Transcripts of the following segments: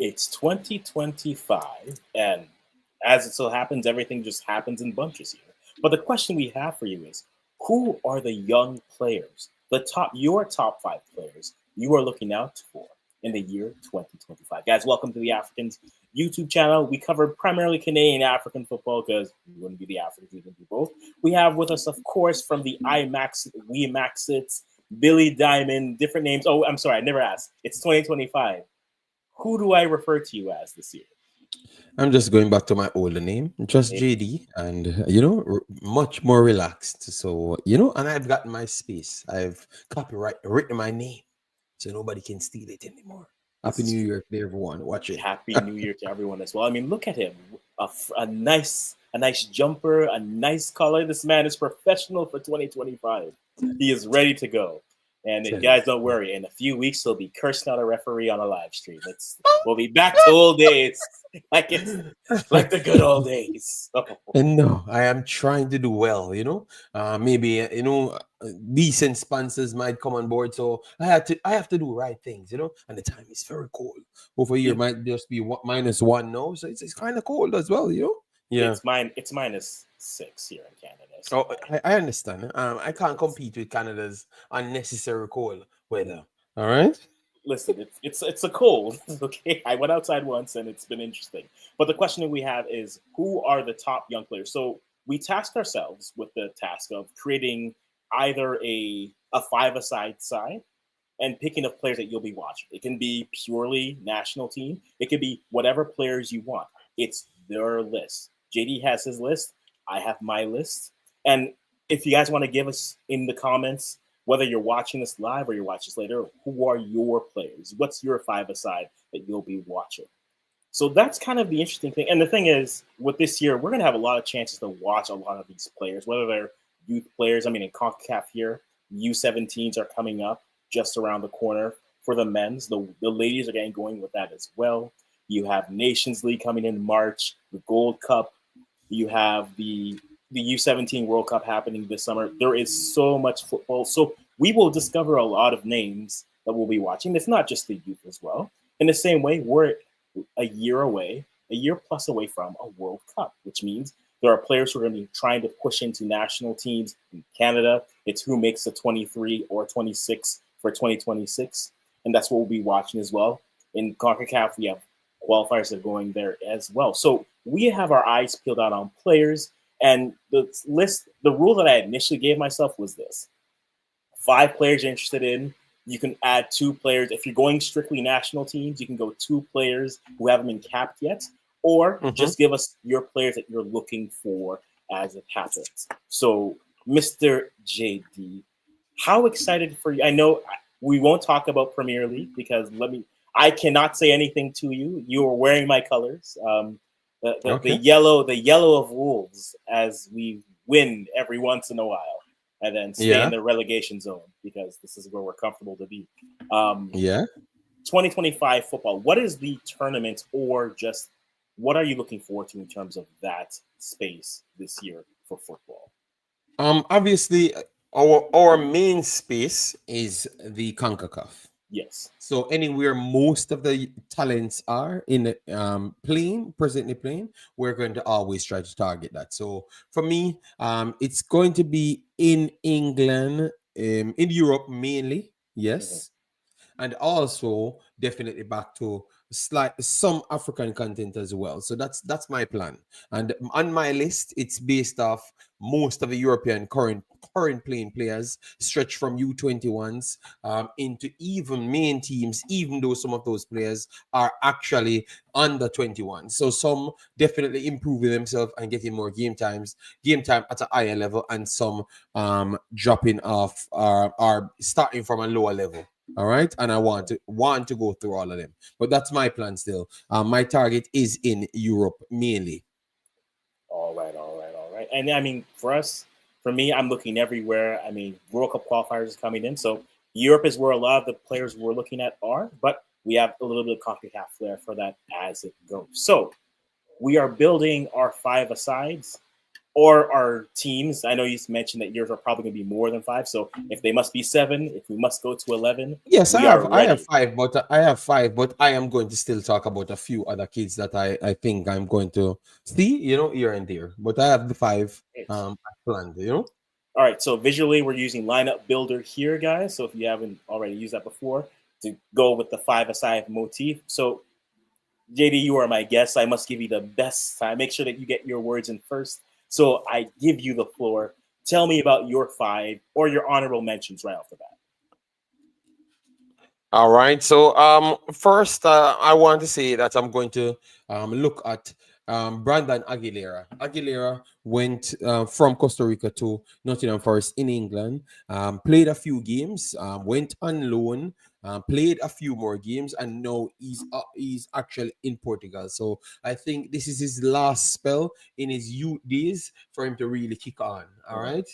It's 2025, and as it so happens, everything just happens in bunches here. But the question we have for you is, who are the young players, your top five players you are looking out for in the year 2025? Guys, welcome to the Africans YouTube channel. We cover primarily Canadian African football because we wouldn't be the Africans, we wouldn't do both. We have with us, of course, from the Imaxit, Billy Diamond, different names. Oh, I'm sorry, I never asked. It's 2025. Who do I refer to you as this year? I'm just going back to my older name, just It, JD, and much more relaxed. So and I've got my space. I've copyright written my name, so nobody can steal it anymore. this Happy is New true. Year to everyone watching. Happy New Year to everyone as well. I mean, look at him. A nice jumper, a nice color. This man is professional for 2025. He is ready to go. And Tell you. guys, don't worry. In a few weeks, he'll be cursing out a referee on a live stream. We'll be back to old days, like the good old days. And no, I am trying to do well. Maybe decent sponsors might come on board, so I have to do right things. And the time is very cold. Over here It, might just be -1 now, so it's kind of cold as well. Yeah. it's -6 here in Canada. So Oh, I understand. I can't compete with Canada's unnecessary cold weather. All right. listen, it's a cold. Okay, I went outside once and it's been interesting. But the question that we have is, who are the top young players? So we tasked ourselves with the task of creating either a five-a-side side and picking up players that you'll be watching. It can be purely national team. It could be whatever players you want. It's their list. JD has his list. I have my list. And if you guys want to give us in the comments, whether you're watching this live or you're watching this later, who are your players? What's your five-a-side that you'll be watching? So that's kind of the interesting thing. And the thing is, with this year, we're going to have a lot of chances to watch a lot of these players, whether they're youth players. I mean, in CONCACAF here, U17s are coming up just around the corner for the men's. The ladies are getting going with that as well. You have Nations League coming in March, the Gold Cup. You have the U17 World Cup happening this summer. There is so much football. So we will discover a lot of names that we'll be watching. It's not just the youth as well. In the same way, we're a year plus away from a World Cup, which means there are players who are going to be trying to push into national teams in Canada. It's who makes the 23 or 26 for 2026. And that's what we'll be watching as well. In CONCACAF, we have qualifiers that are going there as well. So we have our eyes peeled out on players. And the rule that I initially gave myself was this: 5 players you're interested in. You can add 2 players. If you're going strictly national teams, you can go 2 players who haven't been capped yet, or just give us your players that you're looking for as it happens. So, Mr. JD, how excited for you? I know we won't talk about Premier League because I cannot say anything to you. You are wearing my colors. The yellow of Wolves, as we win every once in a while and then stay in the relegation zone because this is where we're comfortable to be. 2025 football, what is the tournament, or just what are you looking forward to in terms of that space this year for football? Obviously, our main space is the CONCACAF. Yes. So anywhere most of the talents are in presently playing, we're going to always try to target that. So for me, it's going to be in England, in Europe mainly, yes, and also definitely back to some African content as well. So that's my plan. And on my list, it's based off most of the European current playing players, stretch from U21s into even main teams, even though some of those players are actually under 21. So some definitely improving themselves and getting more game time at a higher level, and some dropping off are starting from a lower level. All right, and I want to go through all of them, but that's my plan still. My target is in Europe mainly. All right. And I mean, for me, I'm looking everywhere. I mean, World Cup qualifiers is coming in, so Europe is where a lot of the players we're looking at are, but we have a little bit of CONCACAF flair for that as it goes. So we are building our five-a-sides, or our teams. I know you mentioned that yours are probably going to be more than 5. So if they must be 7, if we must go to 11, Yes, we are I have ready. five, but I have five, but I am going to still talk about a few other kids that I think I'm going to see, here and there. But I have the five Right. planned. All right, so visually we're using lineup builder here, guys. So if you haven't already used that before, to go with the 5-a-side motif. So JD, you are my guest. I must give you the best time. Make sure that you get your words in first. So I give you the floor. Tell me about your 5 or your honorable mentions right off the bat. All right. So first I want to say that I'm going to look at Brandon Aguilera. Aguilera went from Costa Rica to Nottingham Forest in England, played a few games, went on loan, played a few more games, and now he's actually in Portugal. So I think this is his last spell in his youth days for him to really kick on. All Mhm. right.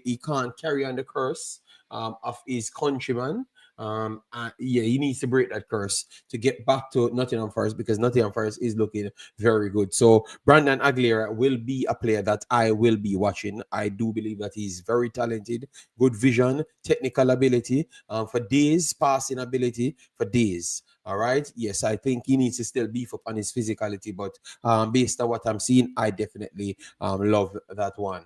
He can't carry on the curse of his countryman. Yeah, he needs to break that curse to get back to Nottingham Forest, because Nottingham Forest is looking very good. So Brandon Aguilera will be a player that I will be watching. I do believe that he's very talented, good vision, technical ability, for days, passing ability for days. All right. Yes, I think he needs to still beef up on his physicality, but based on what I'm seeing, I definitely love that one.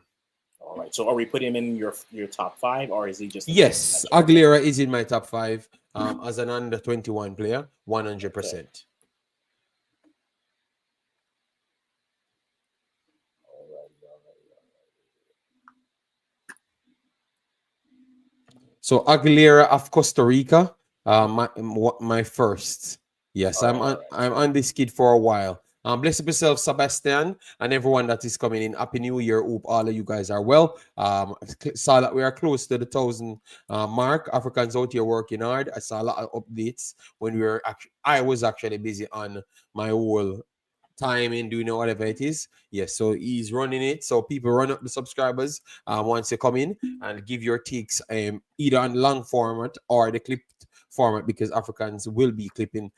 All right. So are we putting him in your top 5, or is he just an honorable Yes, mention? Aguilera is in my top five as an under 21 player, Okay. 100%. All right. All right. So Aguilera of Costa Rica, my first. Yes, All right. All right. I'm on this kid for a while. Bless up yourself, Sebastian, and everyone that is coming in. Happy New Year. Hope all of you guys are well. Saw that we are close to the 1,000 mark. Africans out here working hard. I saw a lot of updates when we were actually. I was actually busy on my whole time in doing whatever it is. Yes, so he's running it. So people run up the subscribers once you come in and give your takes either on long format or the clipped format, because Africans will be clipping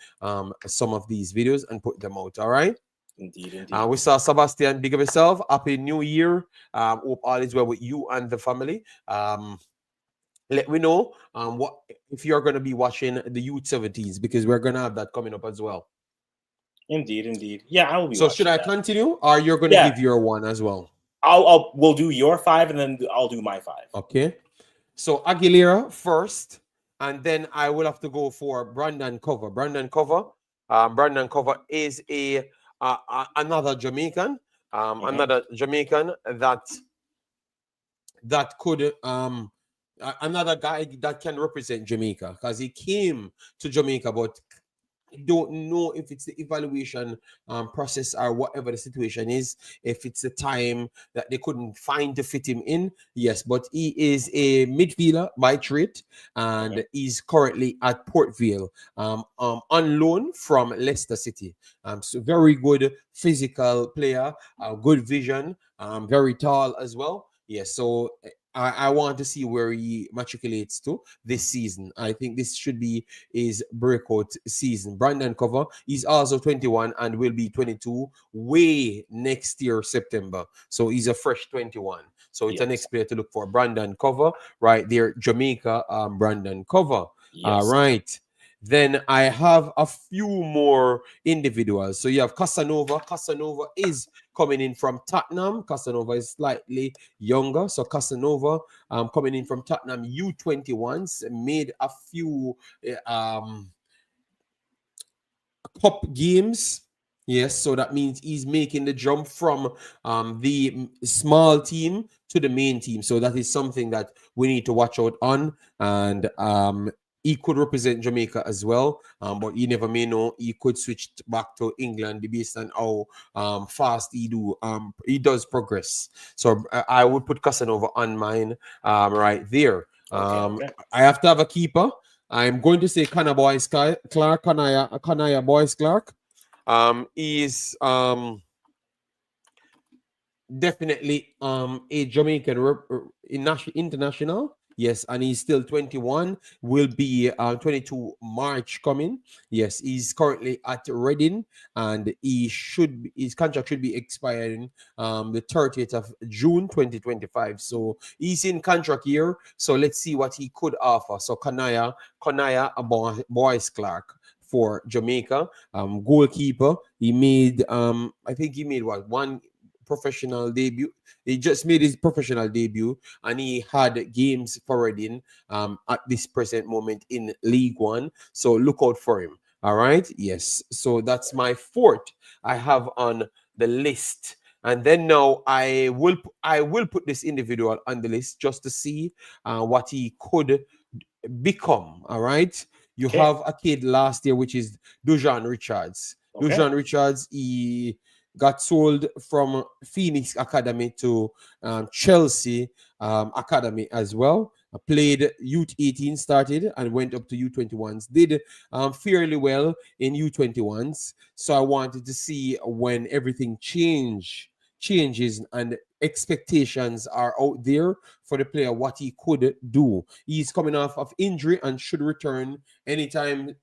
some of these videos and put them out. All right. Indeed. Indeed. We saw Sebastian, big of yourself. Happy New Year. Hope all is well with you and the family. Let me know what if you're going to be watching the Youth 17s, because we're going to have that coming up as well. Indeed. Indeed. Yeah, I will be So should watching I that. continue, or you're going to Yeah. give your one as well? We'll do your 5, and then I'll do my 5. Okay. So Aguilera first, and then I will have to go for Brandon Cover. Brandon Cover is another Jamaican, Mm-hmm. that could another guy that can represent Jamaica, because he came to Jamaica, but I don't know if it's the evaluation process or whatever the situation is, if it's the time that they couldn't find to fit him in. Yes, but he is a midfielder by trade, Mm-hmm. and he's currently at Port Vale on loan from Leicester City. So very good physical player, good vision, very tall as well. Yes, so I want to see where he matriculates to this season. I think this should be his breakout season. Brandon Cover is also 21 and will be 22 way next year, September. So he's a fresh 21. So it's a Yes. next player to look for. Brandon Cover, right there, Jamaica, Brandon Cover. All Yes. right. Then I have a few more individuals. So you have Casanova. Casanova is coming in from Tottenham. Casanova is slightly younger. So Casanova coming in from Tottenham U21s, made a few cup games. Yes, so that means he's making the jump from the small team to the main team. So that is something that we need to watch out on. And he could represent Jamaica as well, but you never may know. He could switch back to England based on how fast he does progress. So I would put Casanova on mine right there. Okay. Okay. I have to have a keeper. I'm going to say Kanaya Boys Clark. Is definitely a Jamaican international. Yes, and he's still 21. Will be 22 March coming. Yes, he's currently at Reading, and his contract should be expiring the 30th of June 2025. So he's in contract year. So let's see what he could offer. So Kanaya Boys Clark for Jamaica, goalkeeper. He made I think he made what, one professional debut. He just made his professional debut, and he had games for Reading at this present moment in League One. So look out for him. All right. Yes. So that's my fourth I have on the list. And then now I will put this individual on the list just to see what he could become. All right. You Okay. have a kid last year, which is Dujan Richards. Okay. Dujan Richards, he got sold from Phoenix Academy to Chelsea Academy as well. Played youth 18, started and went up to U21s. Did fairly well in U21s. So I wanted to see when everything changes and expectations are out there for the player, what he could do. He's coming off of injury and should return anytime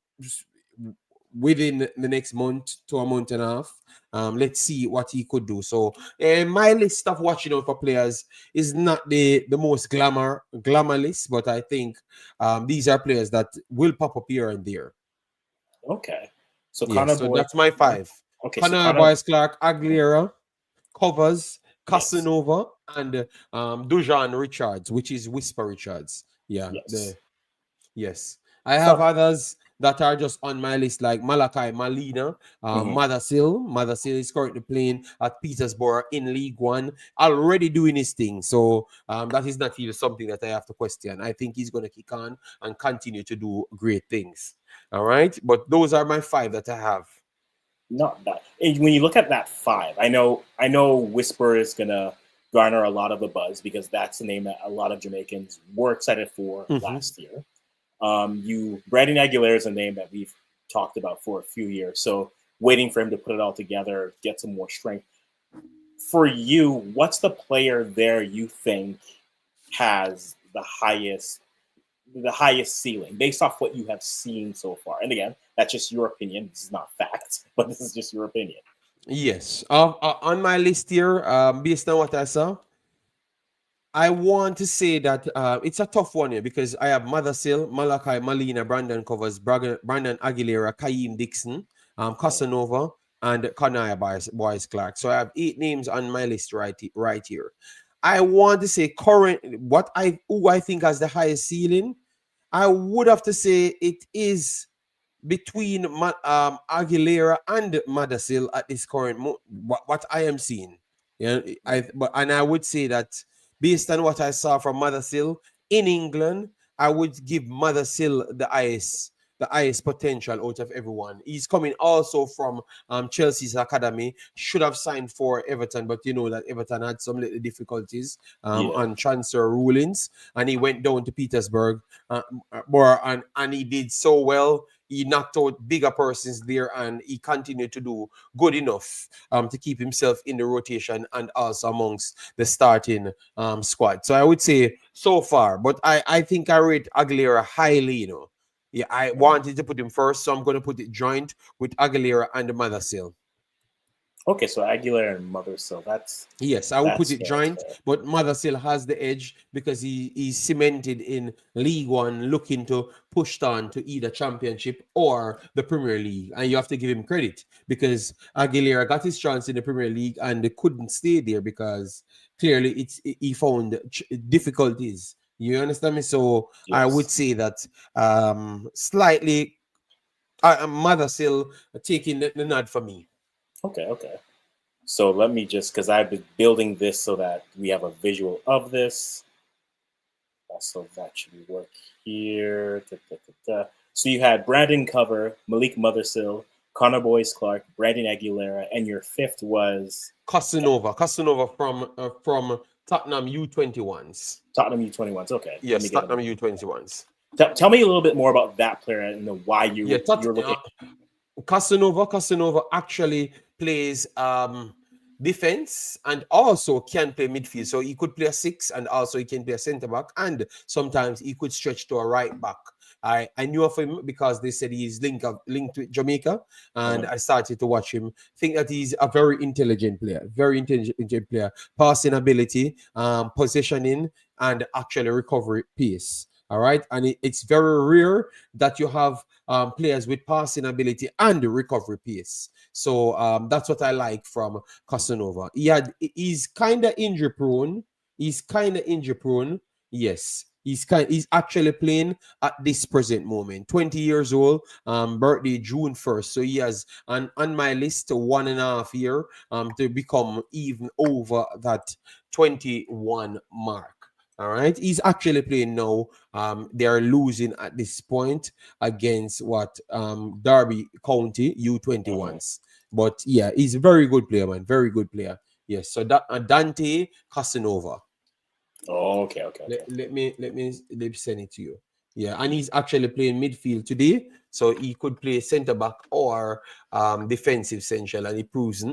within the next month to a month and a half. Let's see what he could do. So my list of watching out for players is not the most glamour list, but I think these are players that will pop up here and there. Okay. So Connor Yes, so Boy. that's my five. Okay. So Connor Connor. Boyce Clark, Aguilera, Covers, Yes. Casanova, and Dujan Richards, which is Whisper Richards. Yeah, Yes. yes. I have So. others that are just on my list, like Malachi Malina, Mhm. Mothersill. Mothersill is currently playing at Petersburg in League One, already doing his thing. So that is not even something that I have to question. I think he's going to kick on and continue to do great things. All right. But those are my five that I have. Not bad. And when you look at that five, I know Whisper is gonna garner a lot of the buzz because that's the name that a lot of Jamaicans were excited for Mm-hmm. last year. You Brandon Aguilera is a name that we've talked about for a few years, so waiting for him to put it all together, get some more strength. For you, what's the player there you think has the highest ceiling based off what you have seen so far? And again, that's just your opinion. This is not fact, but this is just your opinion. Yes. On my list here, based on what I saw, I want to say that it's a tough one here because I have Mothersill, Malachi, Malina, Brandon Covers, Brandon Aguilera, Kaim Dixon, Casanova, and Kanaya Boys Clark. So I have 8 names on my list right here. I want to say current what I who I think has the highest ceiling. I would have to say it is between Aguilera and Madasil at this current what I am seeing. Yeah, I would say that based on what I saw from Madasil in England, I would give Madasil the highest potential out of everyone. He's coming also from Chelsea's academy. Should have signed for Everton, but you know that Everton had some little difficulties Yeah. on transfer rulings, and he went down to Petersburg. Uh, and he did so well. He knocked out bigger persons there, and he continued to do good enough to keep himself in the rotation and also amongst the starting squad. So I would say so far, but I think I rate Aguilera highly. Yeah, I wanted to put him first, so I'm going to put it joint with Aguilera and the Mothersill. Okay, so Aguilera and Mother, so that's Yes, I will put that's it fair. That's joint, fair. but Mother still has the edge because he's cemented in League One, looking to push on to either Championship or the Premier League. And you have to give him credit because Aguilera got his chance in the Premier League and couldn't stay there because clearly he found difficulties. You understand me? So I would Yes. say that slightly Mother still taking the nod for me. Okay. Okay. So let me just because I've been building this so that we have a visual of this. Also, that should work here. Da, da, da, da. So you had Brandon Cover, Malik Mothersill, Connor Boyce Clark, Brandon Aguilera, and your fifth was Casanova from Tottenham U21s. Tottenham U21s. Okay, let me Yes, get him. Tottenham U21s. Tell me a little bit more about that player and why Yeah, you're looking. Casanova actually plays defense, and also can play midfield. So he could play a six, and also he can play a centre back, and sometimes he could stretch to a right back. I knew of him because they said he's linked with Jamaica, and Mhm. I started to watch him. Think that he's a very intelligent player, very intelligent player, passing ability, positioning, and actually recovery pace. All right, and it's very rare that you have players with passing ability and recovery pace. So that's what I like from Casanova. He's kind of injury prone. He's kind of injury prone. Yes. He's actually playing at this present moment. 20 years old, birthday June 1st. So he has on my list 1.5 year to become even over that 21 mark. All right. He's actually playing now. They are losing at this point against what Derby County Mhm. U21s. But yeah, he's a very good player, man. Very good player. Yes. So that Dante Casanova. Oh, okay, okay, Let, okay. let me send it to you. Yeah, and he's actually playing midfield today, so he could play centre back or defensive central, and he proves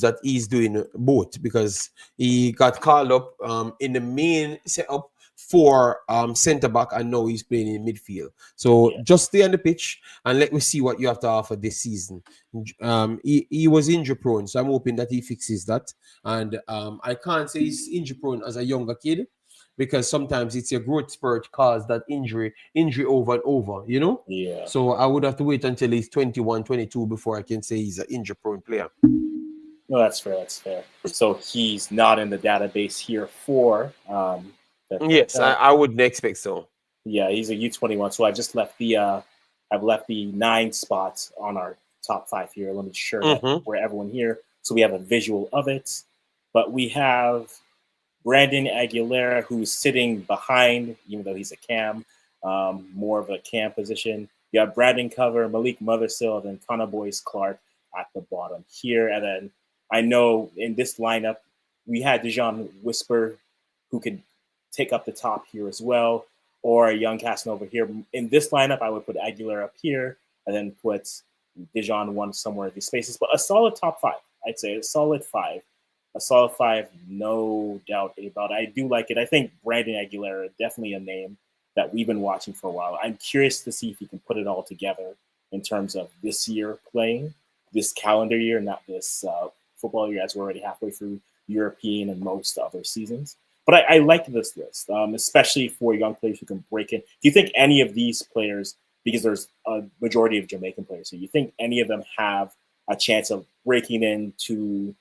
that he's doing both because he got called up in the main setup for centre back, and now he's playing in midfield. So Yeah. just stay on the pitch and let me see what you have to offer this season. He was injury prone, so I'm hoping that he fixes that. And I can't say he's injury prone as a younger kid because sometimes it's your growth spurt cause that injury over and over, you know? Yeah. So I would have to wait until he's 21, 22 before I can say he's an injury prone player. No, that's fair. That's fair. So he's not in the database here for da, da, Yes, da. I wouldn't expect so. Yeah, he's a U21. So I just left the I've left the 9 spots on our top 5 here. Let me share that Mm-hmm. for everyone here so we have a visual of it. But we have Brandon Aguilera, who's sitting behind, even though he's a cam, more of a cam position. You have Brandon Cover, Malik Mothersill, and then Connor Boyce Clark at the bottom here. And then I know in this lineup, we had Dijon Whisper, who could take up the top here as well, or a young Casanova here. In this lineup, I would put Aguilera up here and then put Dijon one somewhere in these spaces. But a solid top 5, I'd say a solid 5. A solid 5, no doubt about it. I do like it. I think Brandon Aguilera definitely a name that we've been watching for a while. I'm curious to see if he can put it all together in terms of this year playing, this calendar year, not this football year, as we're already halfway through European and most other seasons. But I like this list, especially for young players who can break in. Do you think any of these players, because there's a majority of Jamaican players, so you think any of them have a chance of breaking into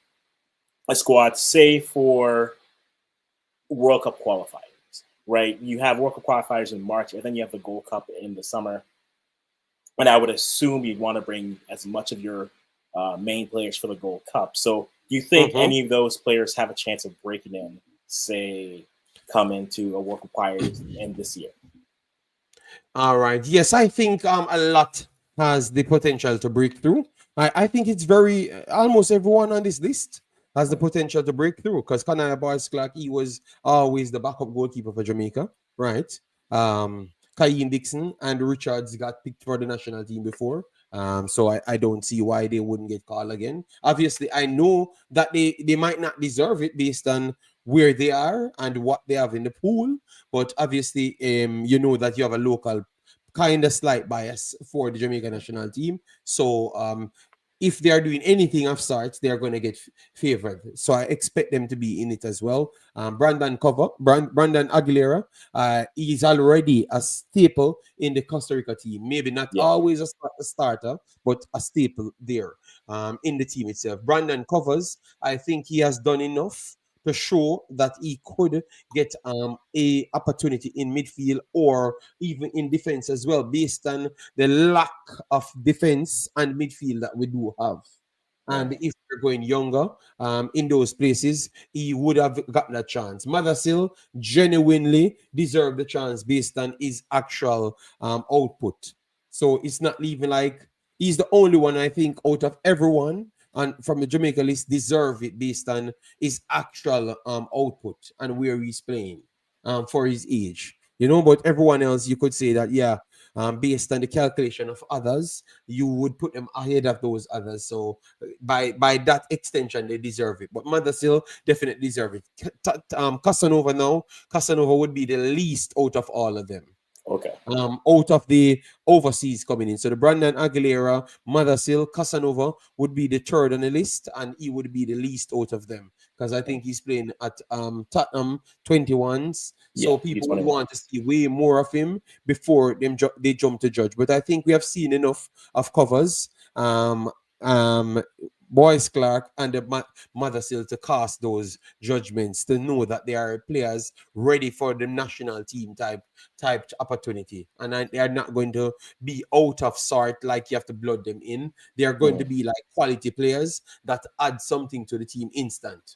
a squad, say for World Cup qualifiers, right? You have World Cup qualifiers in March, and then you have the Gold Cup in the summer. And I would assume you'd want to bring as much of your main players for the Gold Cup. So, do you think Mm-hmm. any of those players have a chance of breaking in, say, come into a World Cup qualifiers in this year? All right. Yes, I think a lot has the potential to break through. I think it's very almost everyone on this list has the potential to break through because Kanaya Boyce Clark, he was always the backup goalkeeper for Jamaica, right? Kayeen Dixon and Richards got picked for the national team before. So I don't see why they wouldn't get called again. Obviously, I know that they might not deserve it based on where they are and what they have in the pool, but obviously, you know that you have a local kind of slight bias for the Jamaican national team. So if they are doing anything of sorts, they are going to get favored. So I expect them to be in it as well. Brandon Aguilera, he's already a staple in the Costa Rica team. Maybe not Yeah, always a starter, but a staple there in the team itself. Brandon Covers, I think he has done enough to show that he could get a opportunity in midfield or even in defense as well, based on the lack of defense and midfield that we do have. And right. if we're going younger in those places, he would have got that chance. Mothersill genuinely deserved the chance based on his actual output. So it's not even like he's the only one I think out of everyone and from the Jamaica list deserve it based on his actual output and where he's playing for his age. You know, but everyone else, you could say that, yeah, based on the calculation of others, you would put them ahead of those others. So by that extension, they deserve it. But Mothersill definitely deserve it. Casanova now, Casanova would be the least out of all of them. Okay. Out of the overseas coming in. So the Brandon Aguilera, Mothersill, Casanova would be the third on the list, and he would be the least out of them because I think he's playing at Tottenham 21s. Yeah, So he's people would 21. want to see way more of him before they jump to judge. But I think we have seen enough of covers. Um, Boyce Clark and the Mothersill to cast those judgments to know that they are players ready for the national team type opportunity, and they are not going to be out of sort like you have to blood them in. They are going to be like quality players that add something to the team instant.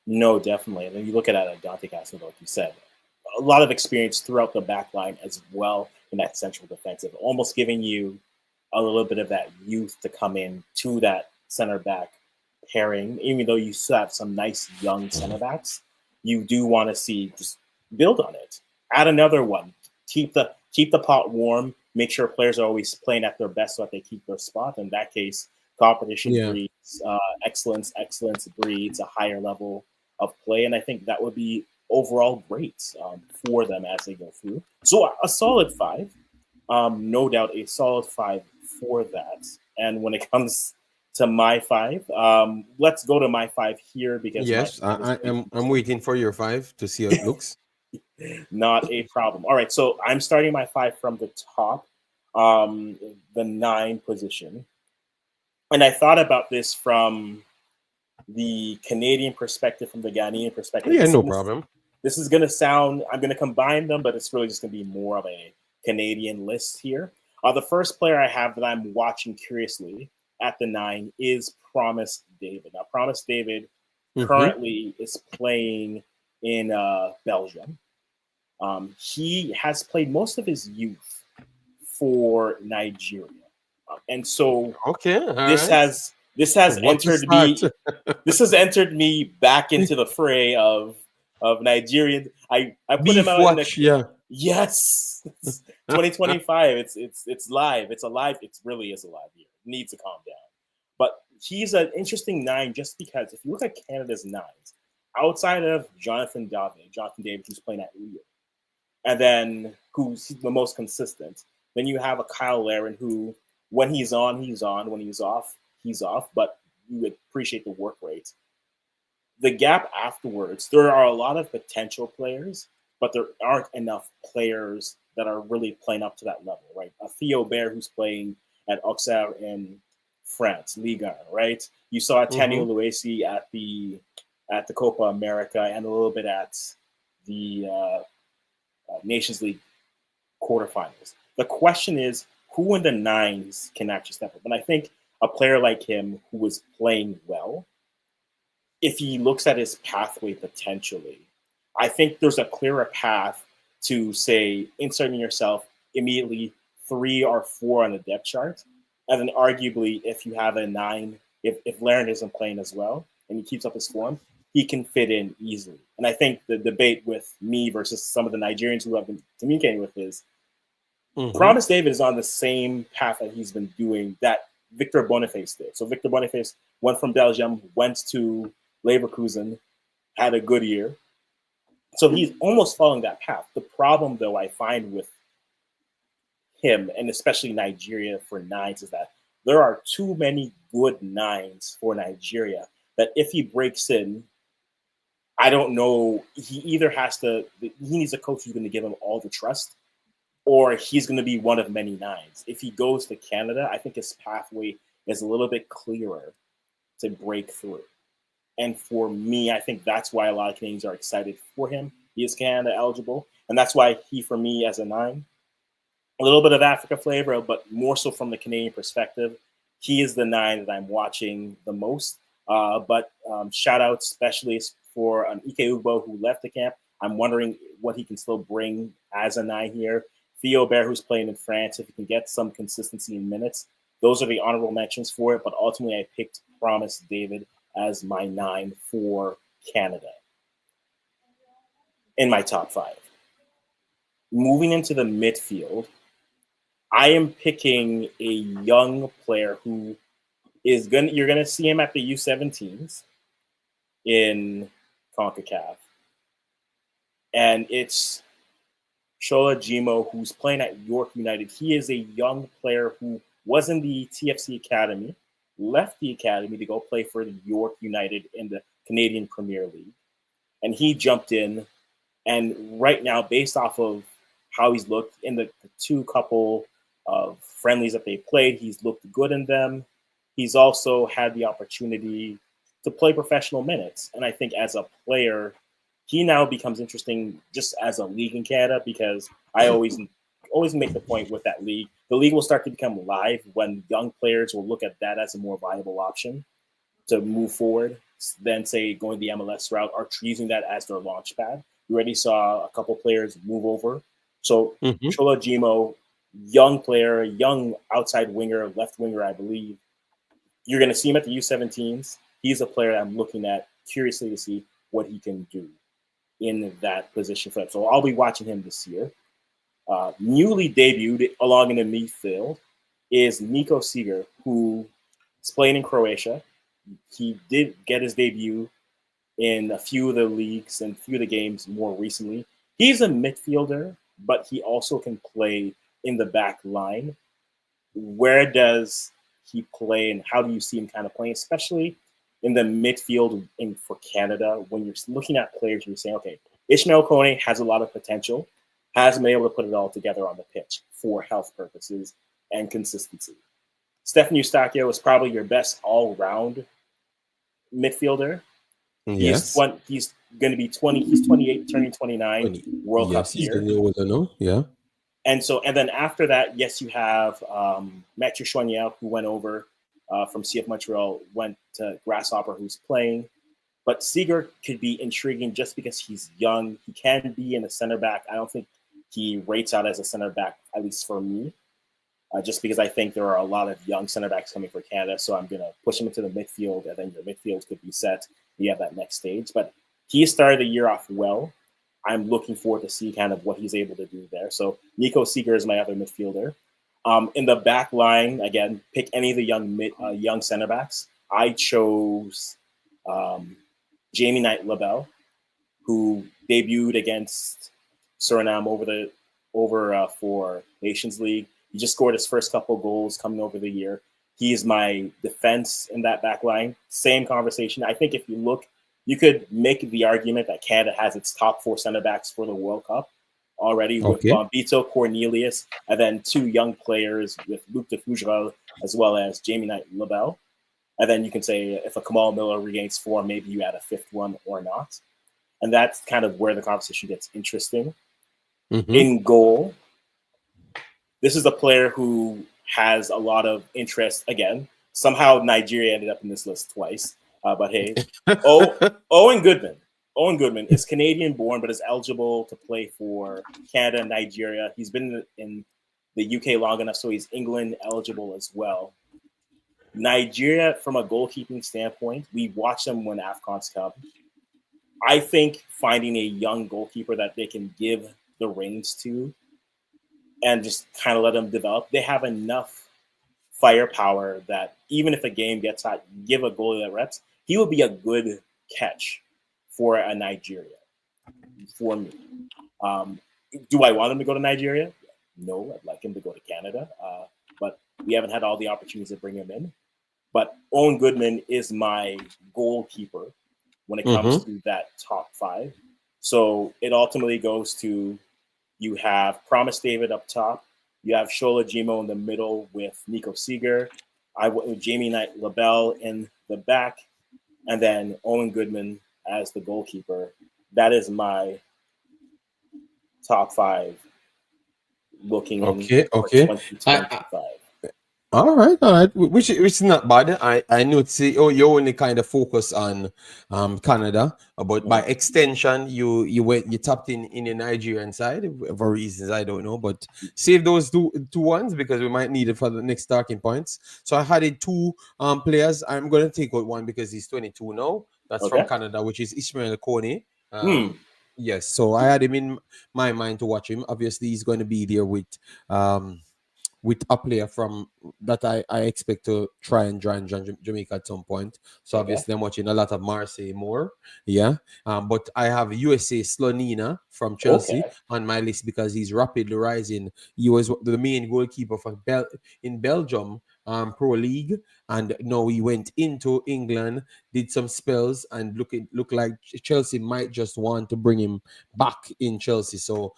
No, definitely. And then you look at it like Dante Casanova, like you said, a lot of experience throughout the back line as well in that central defensive, almost giving you a little bit of that youth to come in to that center back pairing. Even though you still have some nice young center backs, you do want to see just build on it. Add another one. Keep the pot warm. Make sure players are always playing at their best so that they keep their spot. In that case, competition Yeah. breeds excellence. Excellence breeds a higher level of play, and I think that would be overall great for them as they go through. So a solid 5, no doubt a solid 5 for that. And when it comes to my 5, let's go to my 5 here because my Yes, 5 is I'm waiting for your 5 to see how it looks. not a problem. All right, so I'm starting my 5 from the top, the 9 position, and I thought about this from the Canadian perspective, from the Ghanaian perspective. Yeah, no problem. This is going to sound, I'm going to combine them, but it's really just going to be more of a Canadian list here. The first player I have that I'm watching curiously at the 9 is Promise David. Now, Promise David currently is playing in Belgium. He has played most of his youth for Nigeria. And so Okay, this right. has What a entered start. me this has entered me back into the fray of Nigerian. I put him Beef out in the watch, yeah. yes, 2025. It's live. It's alive. It really is alive here. It needs to calm down. But he's an interesting 9 just because if you look at Canada's 9s, outside of Jonathan David, who's playing at Rio, and then who's the most consistent, then you have a Kyle Laren who, when he's on, he's on. When he's off. But you would appreciate the work rate. The gap afterwards, there are a lot of potential players, but there aren't enough players that are really playing up to that level, right? A Theo Bair who's playing at Auxerre in France, Liga, right? You saw Tani Luesi at the Copa America and a little bit at the Nations League quarterfinals. The question is, who in the 9s can actually step up? And I think a player like him who was playing well, if he looks at his pathway potentially, I think there's a clearer path to, say, inserting yourself immediately 3 or 4 on the depth chart. And then arguably, if you have a 9, if Laren isn't playing as well and he keeps up his form, he can fit in easily. And I think the debate with me versus some of the Nigerians who I've been communicating with is Promise David is on the same path that he's been doing that Victor Boniface did. So Victor Boniface went from Belgium, went to Leverkusen, had a good year. So he's almost following that path. The problem, though, I find with him, and especially Nigeria for 9s, is that there are too many good 9s for Nigeria that if he breaks in, I don't know, he needs a coach who's going to give him all the trust, or he's going to be one of many 9s. If he goes to Canada, I think his pathway is a little bit clearer to break through. And for me, I think that's why a lot of Canadians are excited for him. He is Canada eligible. And that's why he, for me, as a 9, a little bit of Africa flavor, but more so from the Canadian perspective, he is the 9 that I'm watching the most. But shout out especially for Ike Ugbo, who left the camp. I'm wondering what he can still bring as a 9 here. Theo Bair, who's playing in France, if he can get some consistency in minutes. Those are the honorable mentions for it, but ultimately I picked Promise David as my 9 for Canada in my top 5. Moving into the midfield, I am picking a young player who is gonna you're gonna see him at the U17s in CONCACAF, and it's Shola Jimo, who's playing at York United. He is a young player who was in the TFC Academy, left the academy to go play for the York United in the Canadian Premier League, and he jumped in. And right now, based off of how he's looked in the two couple of friendlies that they played, he's looked good in them. He's also had the opportunity to play professional minutes. And I think as a player, he now becomes interesting just as a league in Canada because I always make the point with that league. The league will start to become live when young players will look at that as a more viable option to move forward than say going the MLS route or using that as their launch pad. We already saw a couple players move over. So Mm-hmm. Chola Jimo, young player, young outside winger, left winger, I believe. You're going to see him at the U17s. He's a player I'm looking at curiously to see what he can do in that position for them. So I'll be watching him this year. Newly debuted along in the midfield is Nico Seeger, who is playing in Croatia. He did get his debut in a few of the leagues and a few of the games more recently. He's a midfielder, but he also can play in the back line. Where does he play and how do you see him kind of playing, especially in the midfield for Canada when you're looking at players, you're saying, okay, Ishmael Kone has a lot of potential, hasn't been able to put it all together on the pitch for health purposes and consistency. Stefan Eustachio is probably your best all-round midfielder. He's Yes. he's going to be 20. He's 28, turning 29. 20. World Cup Yes, he's year. getting older now. Yeah. And then after that, yes, you have Mathieu Choignard, who went over from CF Montreal, went to Grasshopper, who's playing. But Seeger could be intriguing just because he's young. He can be in a center back. I don't think he rates out as a center back, at least for me, just because I think there are a lot of young center backs coming for Canada. So I'm going to push him into the midfield, and then your midfield could be set. You have that next stage. But he started the year off well. I'm looking forward to see kind of what he's able to do there. So Nico Seeger is my other midfielder. In the back line, again, pick any of the young center backs. I chose Jamie Knight LaBelle, who debuted against Suriname over for Nations League. He just scored his first couple goals coming over the year. He is my defense in that back line. Same conversation. I think if you look, you could make the argument that Canada has its top four center backs for the World Cup already with Okay. Bombito, Cornelius, and then two young players with Luc de Fougerolles as well as Jamie Knight LaBelle. And then you can say if a Kamal Miller regains form, maybe you add a fifth one or not. And that's kind of where the conversation gets interesting. Mm-hmm. In goal, this is a player who has a lot of interest. Again, somehow Nigeria ended up in this list twice. But hey, Owen Goodman. Owen Goodman is Canadian born, but is eligible to play for Canada and Nigeria. He's been in the UK long enough, so he's England eligible as well. Nigeria, from a goalkeeping standpoint, we watch them when AFCON's come. I think finding a young goalkeeper that they can give the reins to and just kind of let them develop, they have enough firepower that even if a game gets hot, give a goalie that reps, he will be a good catch for a Nigeria, for me. Do I want him to go to Nigeria? No, I'd like him to go to Canada, but we haven't had all the opportunities to bring him in. But Owen Goodman is my goalkeeper when it comes Mm-hmm. to that top five. So it ultimately goes to you have Promise David up top. You have Shola Jimo in the middle with Nico Seeger. I went with Jamie Knight LaBelle in the back, and then Owen Goodman as the goalkeeper. That is my top five looking in Okay. for Okay. I 2025. All right, all right. Which is not bad. I know to see. Oh, you only kind of focus on Canada, but by Mm. extension, you tapped in the Nigerian side for reasons I don't know. But save those two ones because we might need it for the next talking points. So I had it two players. I'm gonna take out one because he's 22 now. That's from Okay. Canada, which is Ishmael Kone. Hmm. Yes, so I had him in my mind to watch him. Obviously, he's going to be there with um with a player from that I expect to try and join Jamaica at some point. So Okay. obviously I'm watching a lot of Marseille more. Yeah. But I have USA Slonina from Chelsea Okay. on my list because he's rapidly rising. He was the main goalkeeper for in Belgium Pro League, and now he went into England, did some spells, and look like Chelsea might just want to bring him back in Chelsea. So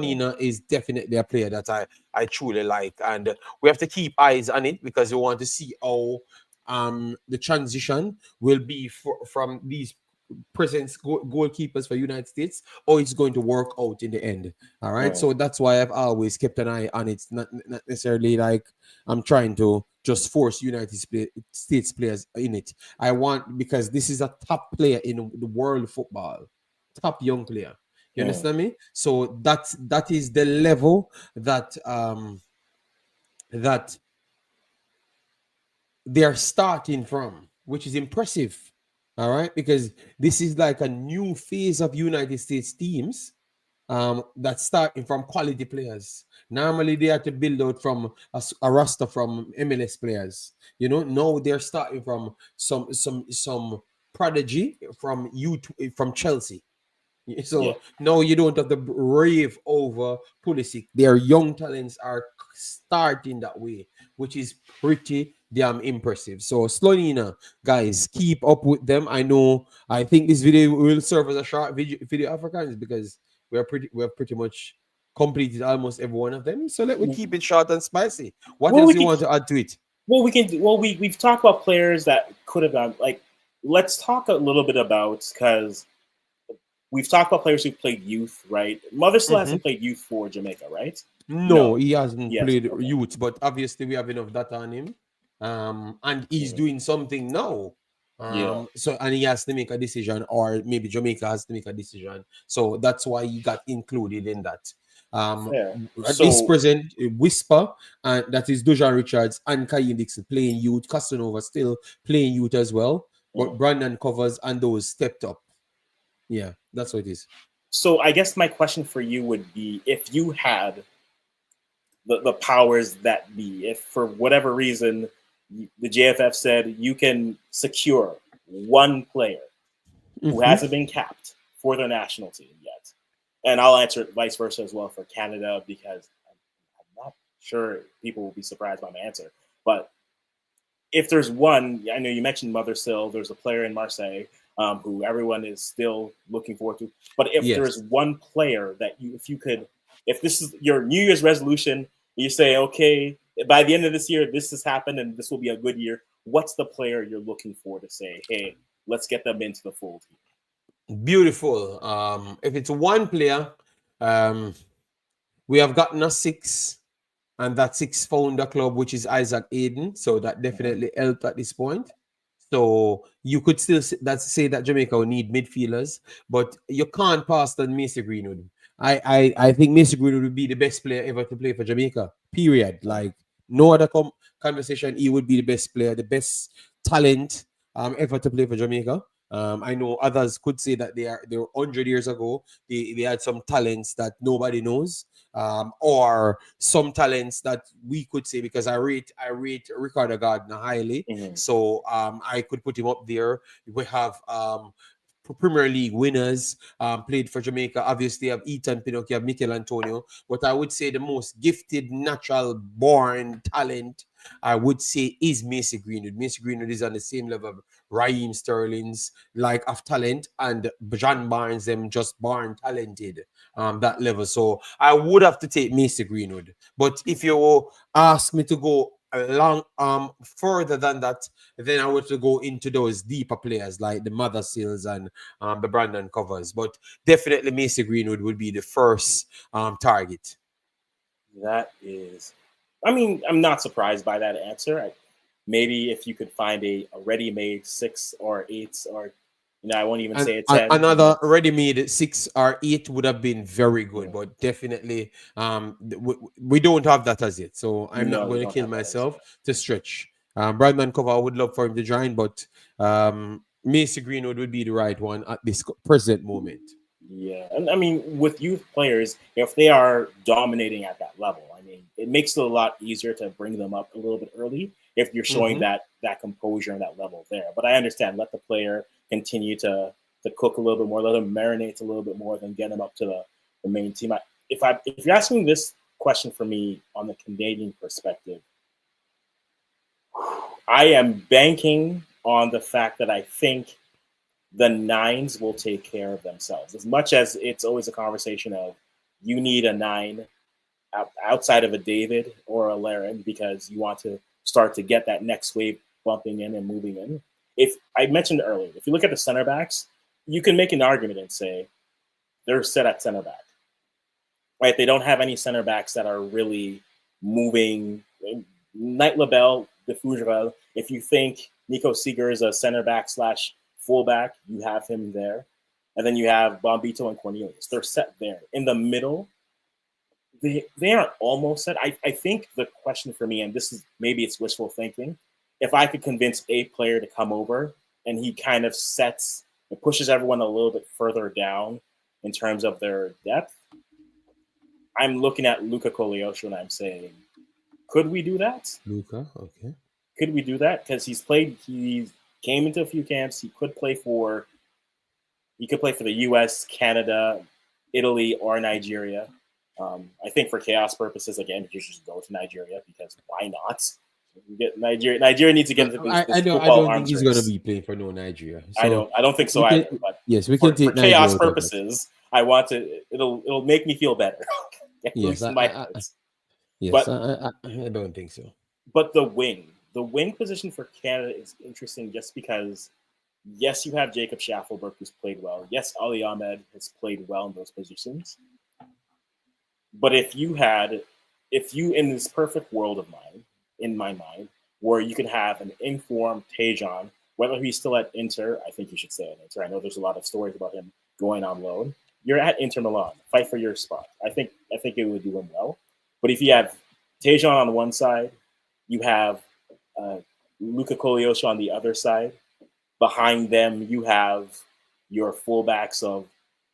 Mm, Slonina is definitely a player that I truly like, and we have to keep eyes on it because we want to see how the transition will be from these present goalkeepers for United States, or it's going to work out in the end. All right, mm, so that's why I've always kept an eye on it. Not necessarily like I'm trying to just force States players in it. I want, because this is a top player in the world football, top young player. You mm, understand me? So that is the level that they're starting from, which is impressive. All right, because this is like a new phase of United States teams that's starting from quality players. Normally, they have to build out from a roster from MLS players. You know, now they're starting from some prodigy from from Chelsea. yeah. So no, you don't have to rave over Pulisic. Their young talents are starting that way, which is pretty damn impressive. So Slonina, guys, keep up with them. I know. I think this video will serve as a short video Africans because we have pretty much completed almost every one of them. So let me keep it short and spicy. What Well, else we you could. want to add to it? Well, we can. Well, we've talked about players that could have gone. Like, let's talk a little bit about, because we've talked about players who played youth, right? Mother still Mm-hmm. hasn't played youth for Jamaica, right? No, No, he hasn't yes. played Okay. youth, but obviously we have enough data on him. And he's Mhm. doing something now. Yeah. So and he has to make a decision, or maybe Jamaica has to make a decision. So that's why he got included in that. Um, Fair. at this So, present, Whisper, and that is Dujan Richards and Kyle Dixon playing youth. Casanova still playing youth as well, but mm. Brandon Covers and those stepped up. Yeah, that's what it is. so I guess my question for you would be, if you had the powers that be, if for whatever reason the JFF said you can secure one player who Mm-hmm. hasn't been capped for their national team yet, and I'll answer it vice versa as well for Canada, because I'm not sure people will be surprised by my answer. But if there's one, I know you mentioned Mother Sill. There's a player in Marseille who everyone is still looking forward to. But if Yes. there's one player that if you could, if this is your New Year's resolution, you say, okay, by the end of this year, this has happened and this will be a good year. What's the player you're looking for to say, hey, let's get them into the fold here? Beautiful. If it's one player, um, we have gotten a six, and that six found a club, which is Isaac Aiden. So that Mm-hmm. definitely helped at this point. So you could still say that Jamaica will need midfielders, but you can't pass on Macy Greenwood. I think Macy Greenwood would be the best player ever to play for Jamaica. Period. Like no other conversation. He would be the best player, the best talent ever to play for Jamaica. I know others could say that they were 100 years ago. They had some talents that nobody knows, or some talents that we could say, because I rate Ricardo Gardner highly, Mm-hmm. so I could put him up there. We have Premier League winners played for Jamaica. Obviously, you have Ethan Pinocchio, you have Mikel Antonio. But I would say the most gifted, natural born talent, I would say, is Macy Greenwood. Macy Greenwood is on the same level of Raheem Sterling's like of talent, and John Barnes, them just born talented that level. So I would have to take Macy Greenwood. But if you ask me to go along further than that, then I would to go into those deeper players like the Mother Seals and the Brandon Covers. But definitely Macy Greenwood would be the first target. That is, I mean, I'm not surprised by that answer. Maybe if you could find a ready-made six or eight, or I won't even And say a 10. another ready-made 6 or 8 would have been very good, Yeah. but definitely we don't have that as yet. So I'm not No, we going to don't kill have that as myself to stretch. Brandon Cover, I would love for him to join, but Macy Greenwood would be the right one at this present moment. Yeah, and I mean, with youth players, if they are dominating at that level, I mean, it makes it a lot easier to bring them up a little bit early if you're showing Hmm. that composure and that level there. But I understand, let the player continue to cook a little bit more, let them marinate a little bit more, then get them up to the main team. If you're asking this question for me on the Canadian perspective, I am banking on the fact that I think the nines will take care of themselves. As much as it's always a conversation of you need a nine outside of a David or a Laren because you want to start to get that next wave bumping in and moving in. If I mentioned earlier, if you look at the center backs, you can make an argument and say they're set at center back, right? They don't have any center backs that are really moving. Knight LaBelle, DeFougerel, if you think Nico Seeger is a center back slash fullback, you have him there. And then you have Bombito and Cornelius. They're set there. In the middle, they aren't almost set. I think the question for me, and this is maybe it's wishful thinking, if I could convince a player to come over and he kind of sets and pushes everyone a little bit further down in terms of their depth, I'm looking at Luca Koleosho and I'm saying, could we do that? Luca, okay. Could we do that? Because he came into a few camps. He could play for the U.S., Canada, Italy, or Nigeria. I think for chaos purposes, again, you should just go to Nigeria because why not? Get Nigeria. Nigeria needs to get into this I football don't think arms he's gonna race. be playing for no Nigeria. I So don't. I don't think so we can, either. But yes, we can for take Nigeria chaos out of it. purposes, I want to. It'll make me feel better, at Yes, least in my heart. yes, But I don't think so. the wing position for Canada is interesting just because yes, you have Jacob Schaffelberg who's played well. Yes, Ali Ahmed has played well in those positions. But if you in this perfect world of mine, in my mind, where you can have an informed Tejan, whether he's still at Inter, I think he should stay at Inter. I know there's a lot of stories about him going on loan. You're at Inter Milan, fight for your spot. I think it would do him well. But if you have Tejan on one side, you have uh, Luca Koleosho on the other side. Behind them, you have your fullbacks of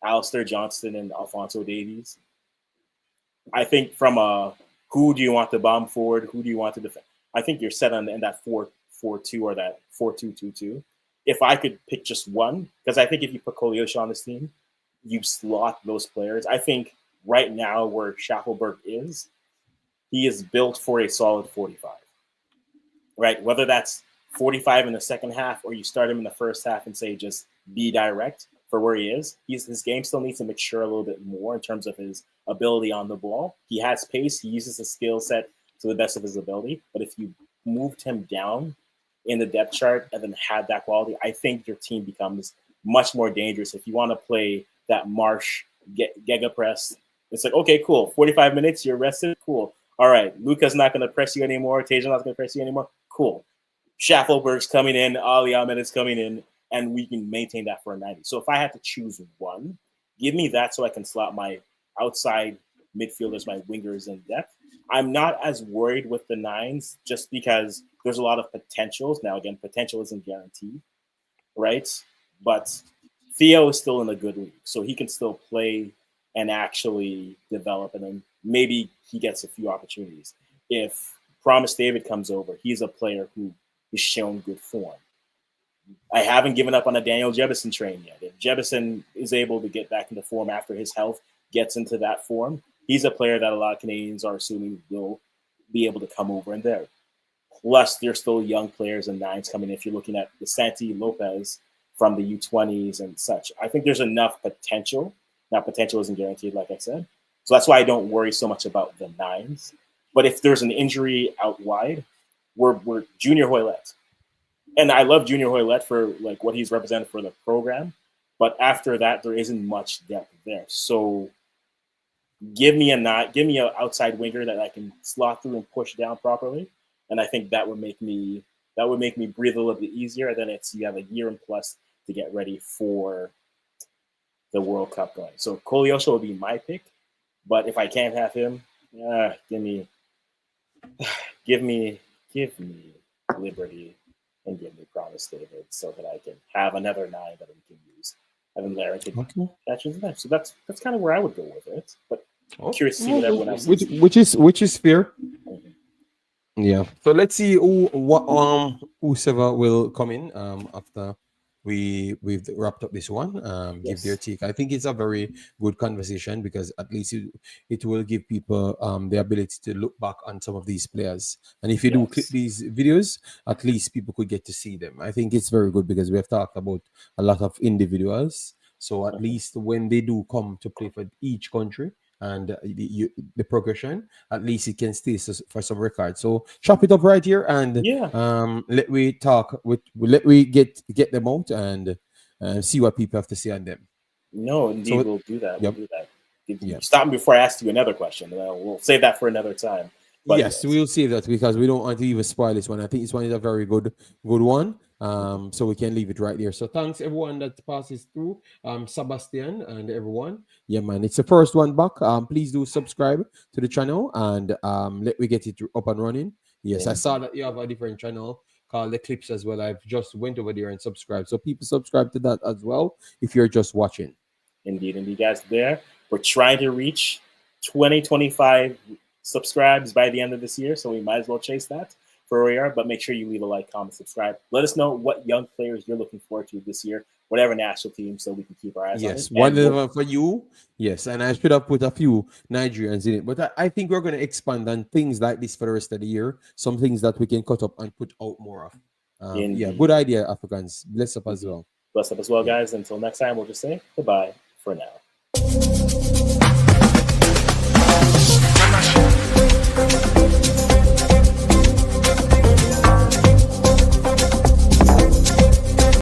Alistair Johnston and Alfonso Davies. I think from a who do you want to bomb forward, who do you want to defend? I think you're set on in that 4-4-2 or that 4-2-2-2. If I could pick just one, because I think if you put Koleosho on this team, you slot those players. I think right now where Schaffelberg is, he is built for a solid 45. Right? Whether that's 45 in the second half or you start him in the first half and say just be direct for where he is. His game still needs to mature a little bit more in terms of his ability on the ball. He has pace. He uses his skill set to the best of his ability. But if you moved him down in the depth chart and then had that quality, I think your team becomes much more dangerous. If you want to play that Marsh Gega press, it's like, okay, cool. 45 minutes, you're rested. Cool. All right, Luca's not going to press you anymore. Tajan's not going to press you anymore. Cool. Schaffelberg's coming in. Ali Ahmed is coming in, and we can maintain that for a 90. So if I had to choose one, give me that so I can slot my outside midfielders, my wingers in depth. I'm not as worried with the nines just because there's a lot of potentials. Now, again, potential isn't guaranteed, right? But Theo is still in a good league, so he can still play and actually develop, and then maybe he gets a few opportunities. If Promise David comes over, he's a player who has shown good form. I haven't given up on a Daniel Jebison train yet. If Jebison is able to get back into form after his health gets into that form, he's a player that a lot of Canadians are assuming will be able to come over in there. Plus, there's still young players and nines coming in. If you're looking at the Santi Lopez from the U20s and such, I think there's enough potential. Now, potential isn't guaranteed, like I said. So that's why I don't worry so much about the nines. But if there's an injury out wide, we're Junior Hoylett. And I love Junior Hoylett for like what he's represented for the program. But after that, there isn't much depth there. So give me an outside winger that I can slot through and push down properly, and I think that would make me breathe a little bit easier. And then it's you have a year and plus to get ready for the World Cup going. So Koleosho will be my pick, but if I can't have him, give me give me give me Liberty and give me Promise David so that I can have another nine that we can use. and then Larry could Okay. catch his knife. So that's kind of where I would go with it. But Oh, curious to see what everyone else which thinks. which is fair. Mhm. Yeah. So let's see whoever will come in after we've wrapped up this one. Give their Yes, take. I think it's a very good conversation because at least it will give people the ability to look back on some of these players. And if you do clip yes, these videos, at least people could get to see them. I think it's very good because we have talked about a lot of individuals. So at mhm. least when they do come to play for each country and the progression, at least it can stay for some record. So chop it up right here and Yeah. let we talk with let we get them out and see what people have to say on them. No, indeed, So we'll do that. We'll yep, do that. yep. Stop me before I ask you another question. We'll save that for another time. But Yes, yes, we'll save that because we don't want to even spoil this one. I think this one is a very good one. mhm. So we can leave it right there. So thanks everyone that passes through. Sebastian and everyone. Yeah, man. It's the first one back. Please do subscribe to the channel and let me get it up and running. Yes, I saw Indeed, that you have a different channel called the Clips as well. I've just went over there and subscribed. So people subscribe to that as well if you're just watching. indeed, guys. There, we're trying to reach 2025 subscribes by the end of this year, so we might as well chase that for where we are. But make sure you leave a like, comment, subscribe. Let us know what young players you're looking forward to this year, whatever national team, so we can keep our eyes on it. Yes, one And we'll level for you. Yes, and I should have put a few Nigerians in it, but I think we're going to expand on things like this for the rest of the year. Some things that we can cut up and put out more of. Yeah, indeed, good idea, Africans. Bless up as indeed. well. Bless up as well, Yeah. guys. Until next time, we'll just say goodbye for now.